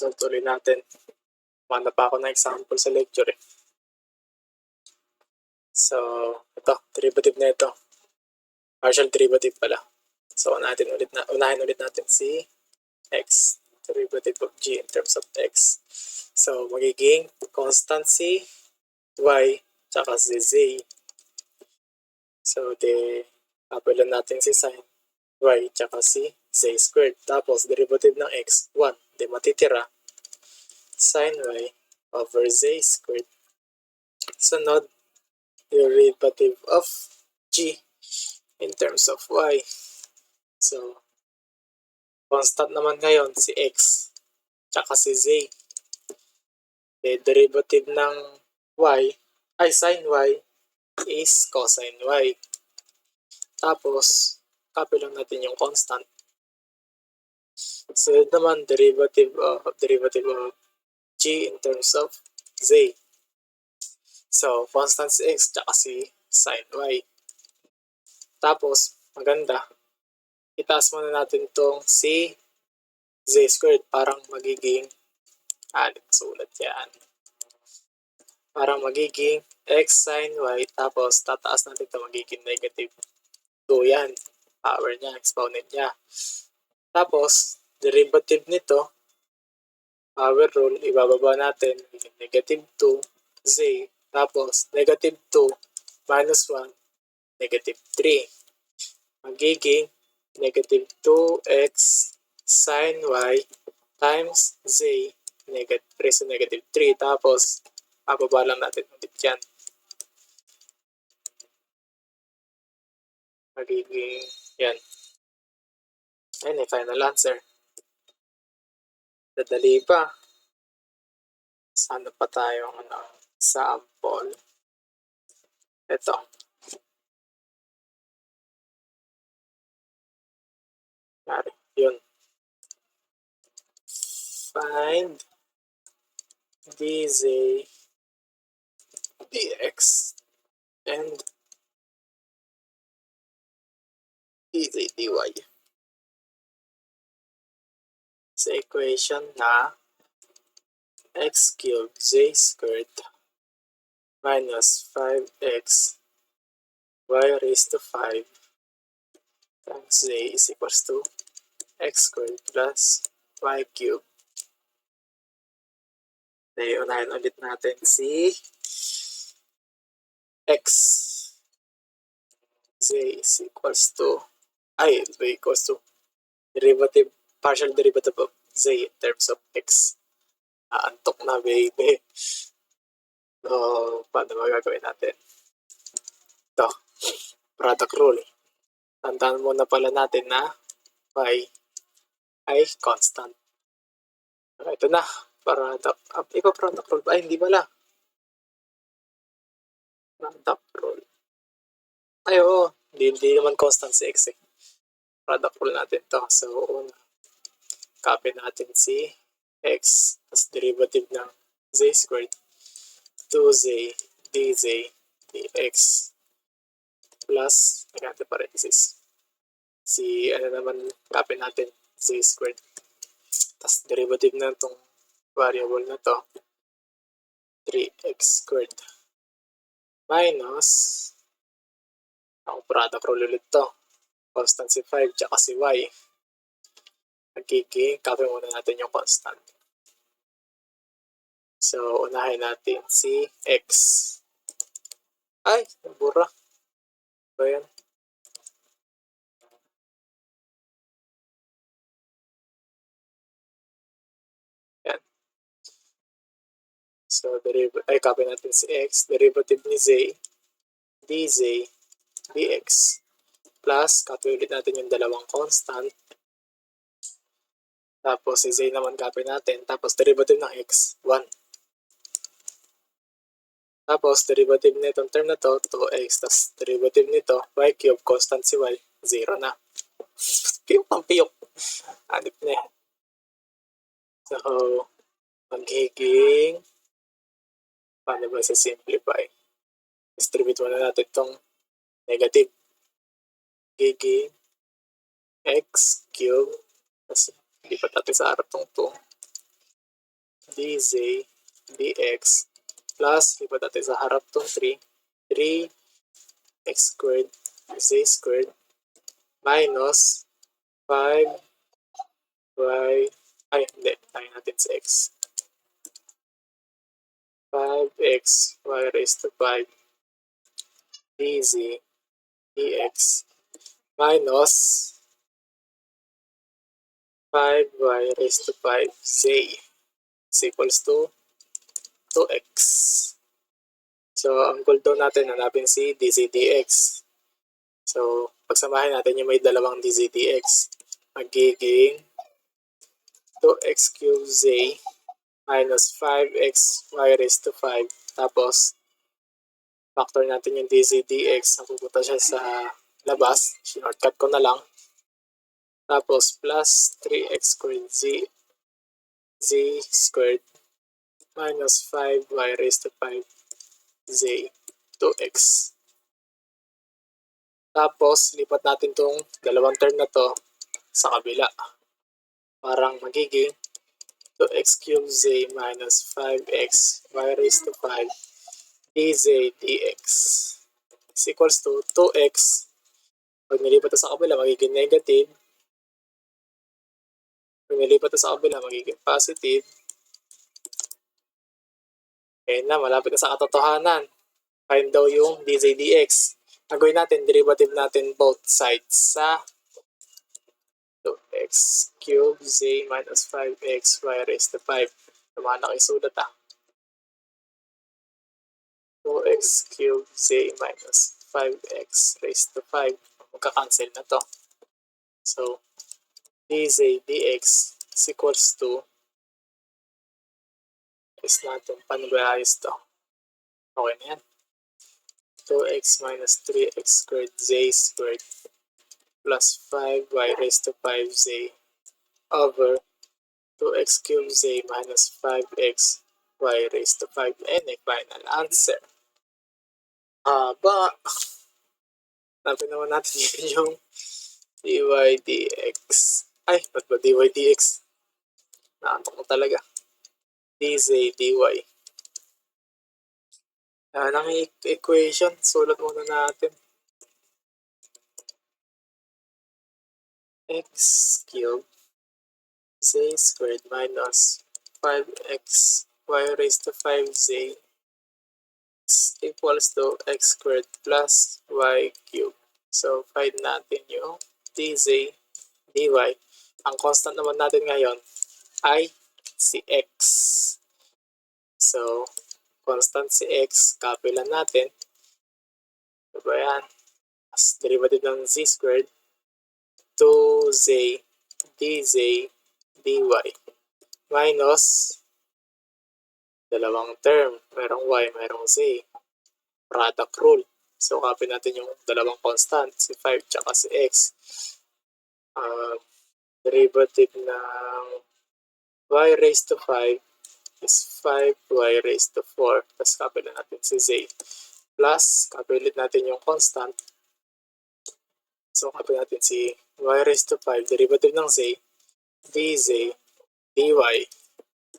So, tuloy natin. Manda pa ako ng example sa lecture eh. So, ito, derivative na ito. Partial derivative pala. So, unahin ulit natin si x. Derivative of g in terms of x. So, magiging constant si y tsaka si z. So, kapalan natin si sin y tsaka si z squared. Tapos, derivative ng x, 1. Di matitira sin y over z squared. Sunod, derivative of g in terms of y. So, constant naman ngayon si x tsaka si z. Derivative ng y ay sin y is cosine y. Tapos, copy lang natin yung constant. So, naman derivative of g in terms of z. So, constant si x tsaka si sin y. Tapos, maganda. Itaas muna natin itong si z squared. Parang magiging, sulat yan. Parang magiging x sin y. Tapos, tataas natin ito magiging negative 2 yan. Power niya, exponent niya. Tapos, derivative nito, power rule, ibababa natin, negative 2, z, tapos negative 2 minus 1, negative 3. Magiging negative 2x sin y times z raised to negative 3. Tapos, bababa lang natin ulit yan. Magiging yan. Ayun, final answer. Dadali pa. Sana pa tayong sample. Ito. Yun. Find dz dx and dz dy. Sa equation na x cubed z squared minus 5x y raised to 5 times z is equals to x squared plus y cubed. Unahin ulit natin si x. Z is equals to, partial derivative of z in terms of x. Antok na, baby. So, paano magagawin natin? Ito, product rule. Tandaan muna pala natin na y ay constant. Ito na, product rule. Ay, hindi pala. Product rule. Ay, oo. Hindi naman constant si x eh. Product rule natin to. So, copy natin si x as derivative ng z squared 2z dz dx plus, natin parenthesis. Copy natin z squared. Tapos derivative na itong variable na to 3x squared minus ang product rule ulit to. Constant si 5 tsaka si y. Copy muna natin yung constant. So, unahin natin si x. Ay, nabura. So, yan. Yan. So, copy natin si x. Derivative ni z, dz, dx. Plus, copy ulit natin yung dalawang constant. Tapos, si z naman copy natin. Tapos, derivative ng x, 1. Tapos, derivative nitong term na to, 2x. Tapos, derivative nito, y cube, constant si y, 0 na. Piyok ang piyok. Hanip na yan. So, magiging, paano ba sa simplify? Distribute muna natin itong negative. Magiging x cube, kasi hindi pa natin sa harap itong 2. dz dx plus, lipat natin sa harap tong 3, 3x squared z squared minus 5y, ay hindi, tayo natin sa x. 5x y raised to 5 dz dx minus 5y raised to 5z is equals to 2x. So, ang goal daw natin, hanapin si dz dx. So, pagsamahin natin yung may dalawang dz dx. Magiging 2x cubed z minus 5x y raised to 5. Tapos, factor natin yung dz dx. Napupunta siya sa labas. Shortcut ko na lang. Tapos, plus 3x squared z squared minus 5y raised to 5 z 2x. Tapos, lipat natin tong dalawang term na to sa kabila. Parang magiging 2x cubed z minus 5x y raised to 5 dz dx is equals to 2x. Pag nilipat sa kabila, magiging negative. Pag nilipat sa kabila, magiging positive. Kaya na, malapit na sa katotohanan. Find daw yung dz dx. Nagawin natin, derivative natin both sides sa 2x cubed z minus 5x y raised to 5. Naman nakisulat 2x cubed z minus 5x raised to 5. Magka-cancel na to. So, dz dx is equals to, is natin panubayayos to. Okay na yan. 2x minus 3x squared z squared plus 5y raised to 5z over 2x cubed z minus 5x y raised to 5. And a final answer. Haba. Sabi naman natin yun yung dy dx. Ay, ba't ba dy dx? Naantok mo talaga. dz dy. Yan ang equation. Sulat muna natin. X cubed z squared minus 5x y raised to 5z is equals to x squared plus y cubed. So, find natin yung dz dy. Ang constant naman natin ngayon ay si x. So, constant si x, copy lang natin. Diba yan? As derivative ng z squared, 2z dz dy minus dalawang term. Merong y, merong z. Product rule. So, copy natin yung dalawang constant, si 5 tsaka si x. Derivative ng y raised to 5 is 5y raised to 4. Tapos copy na natin si z. Plus, copy ulit natin yung constant. So, copy natin si y raised to 5, derivative ng z, dz dy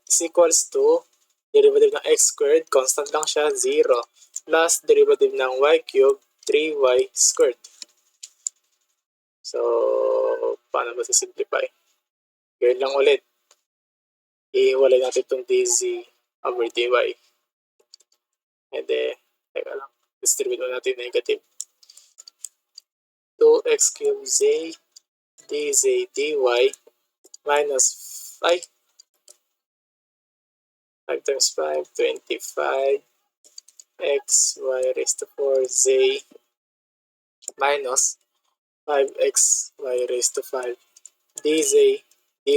is equals to derivative ng x squared, constant lang siya, 0, plus derivative ng y cubed, 3y squared. So, paano ba simplify? Gawin lang ulit. Ihiwalay natin itong dz over dy. And then, teka lang, distribute natin negative. 2x cubed z dz dy minus 5 times 5, 25 x y raised to 4 z minus 5x y raised to 5 dz dy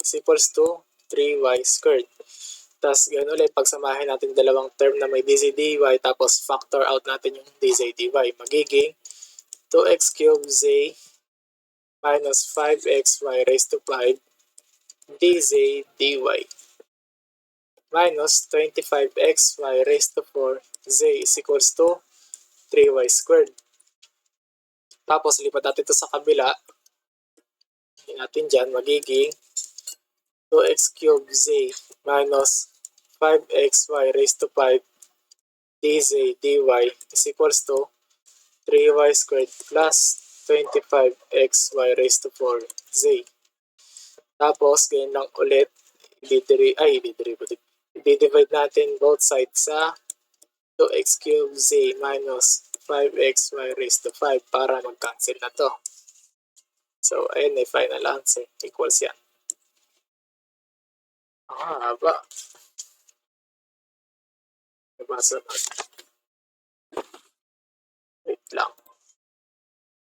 is equals to 3y squared. Tapos ganoon ulit, pagsamahin natin dalawang term na may dz dy, tapos factor out natin yung dz dy. Magiging 2x cubed z minus 5x y raised to 5 dz dy minus 25x y raised to 4 z is equals to 3y squared. Tapos lipat natin ito sa kabila. Natin dyan magiging 2x cubed z minus 5xy raised to 5 dz dy is equals to 3y squared plus 25xy raised to 4z. Tapos, ganyan lang ulit, i-divide natin both sides sa 2x cubed z minus 5xy raised to 5 para mag-cancel na to. So, ayun, may final answer. Equals yan. Haba. Nabasa natin. Wait lang.